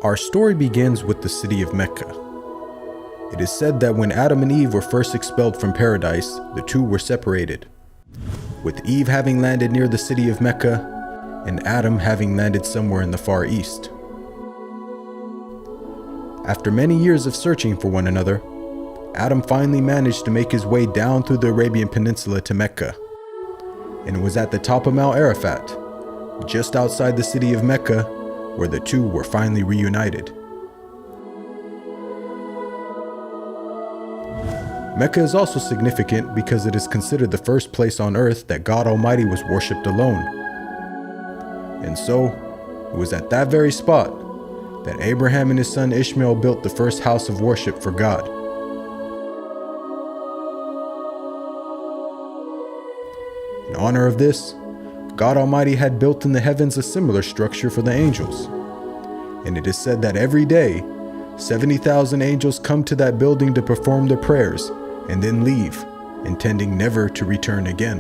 Our story begins with the city of Mecca. It is said that when Adam and Eve were first expelled from paradise, the two were separated, with Eve having landed near the city of Mecca and Adam having landed somewhere in the Far East. After many years of searching for one another, Adam finally managed to make his way down through the Arabian Peninsula to Mecca, and it was at the top of Mount Arafat, just outside the city of Mecca, where the two were finally reunited. Mecca is also significant because it is considered the first place on earth that God Almighty was worshipped alone. And so, it was at that very spot that Abraham and his son Ishmael built the first house of worship for God. In honor of this, God Almighty had built in the heavens a similar structure for the angels. And it is said that every day, 70,000 angels come to that building to perform their prayers and then leave, intending never to return again.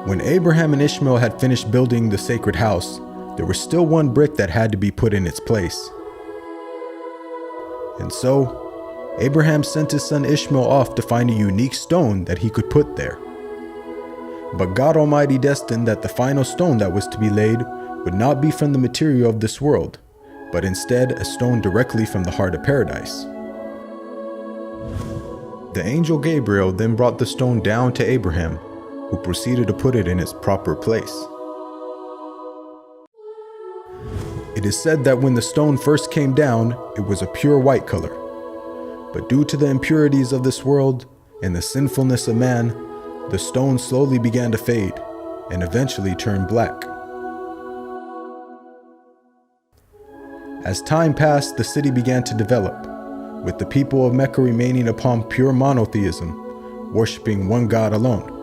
When Abraham and Ishmael had finished building the sacred house, there was still one brick that had to be put in its place. And so, Abraham sent his son Ishmael off to find a unique stone that he could put there. But God Almighty destined that the final stone that was to be laid would not be from the material of this world, but instead a stone directly from the heart of paradise. The angel Gabriel then brought the stone down to Abraham, who proceeded to put it in its proper place. It is said that when the stone first came down, it was a pure white color. But due to the impurities of this world and the sinfulness of man, the stone slowly began to fade and eventually turned black. As time passed, the city began to develop, with the people of Mecca remaining upon pure monotheism, worshiping one God alone.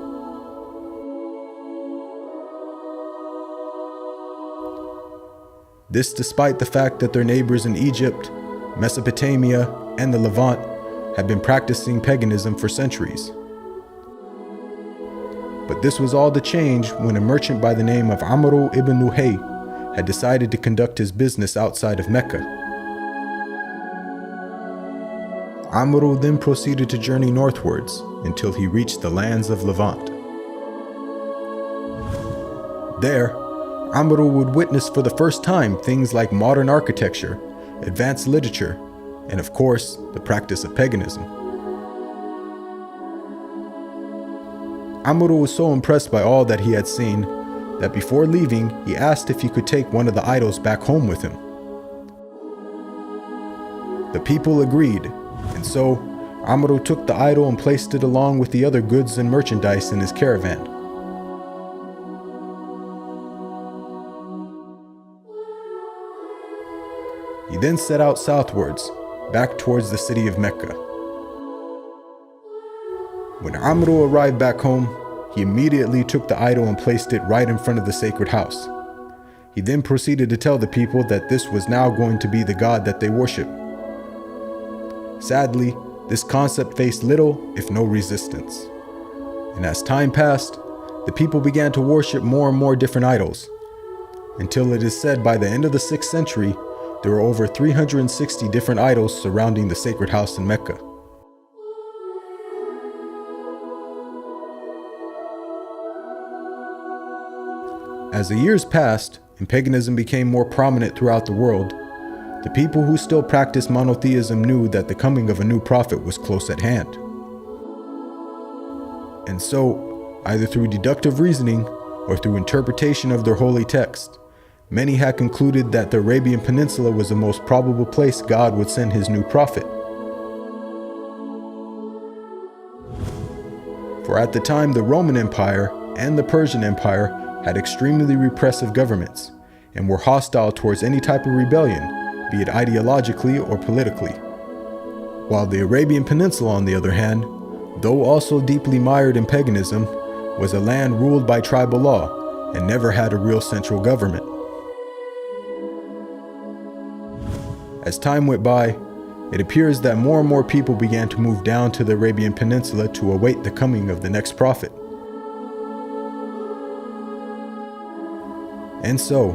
This despite the fact that their neighbors in Egypt, Mesopotamia, and the Levant had been practicing paganism for centuries. But this was all to change when a merchant by the name of Amr ibn Luhay had decided to conduct his business outside of Mecca. Amr then proceeded to journey northwards until he reached the lands of Levant. There, Amr would witness for the first time things like modern architecture, advanced literature, and of course, the practice of paganism. Amr was so impressed by all that he had seen that before leaving, he asked if he could take one of the idols back home with him. The people agreed, and so Amr took the idol and placed it along with the other goods and merchandise in his caravan. He then set out southwards, back towards the city of Mecca. When Amr arrived back home, he immediately took the idol and placed it right in front of the sacred house. He then proceeded to tell the people that this was now going to be the God that they worship. Sadly, this concept faced little, if no resistance. And as time passed, the people began to worship more and more different idols, until it is said by the end of the 6th century, there were over 360 different idols surrounding the sacred house in Mecca. As the years passed and paganism became more prominent throughout the world, the people who still practiced monotheism knew that the coming of a new prophet was close at hand. And so, either through deductive reasoning or through interpretation of their holy text, many had concluded that the Arabian Peninsula was the most probable place God would send his new prophet. For at the time, the Roman Empire and the Persian Empire had extremely repressive governments and were hostile towards any type of rebellion, be it ideologically or politically. While the Arabian Peninsula, on the other hand, though also deeply mired in paganism, was a land ruled by tribal law and never had a real central government. As time went by, It appears that more and more people began to move down to the Arabian Peninsula to await the coming of the next prophet. And so,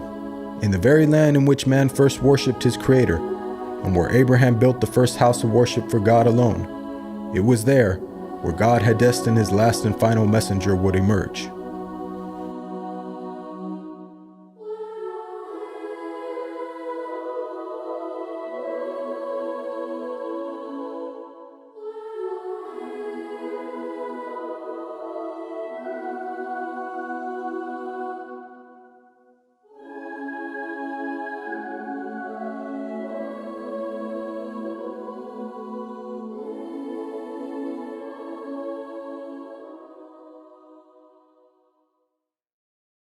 in the very land in which man first worshipped his Creator, and where Abraham built the first house of worship for God alone, it was there where God had destined his last and final messenger would emerge.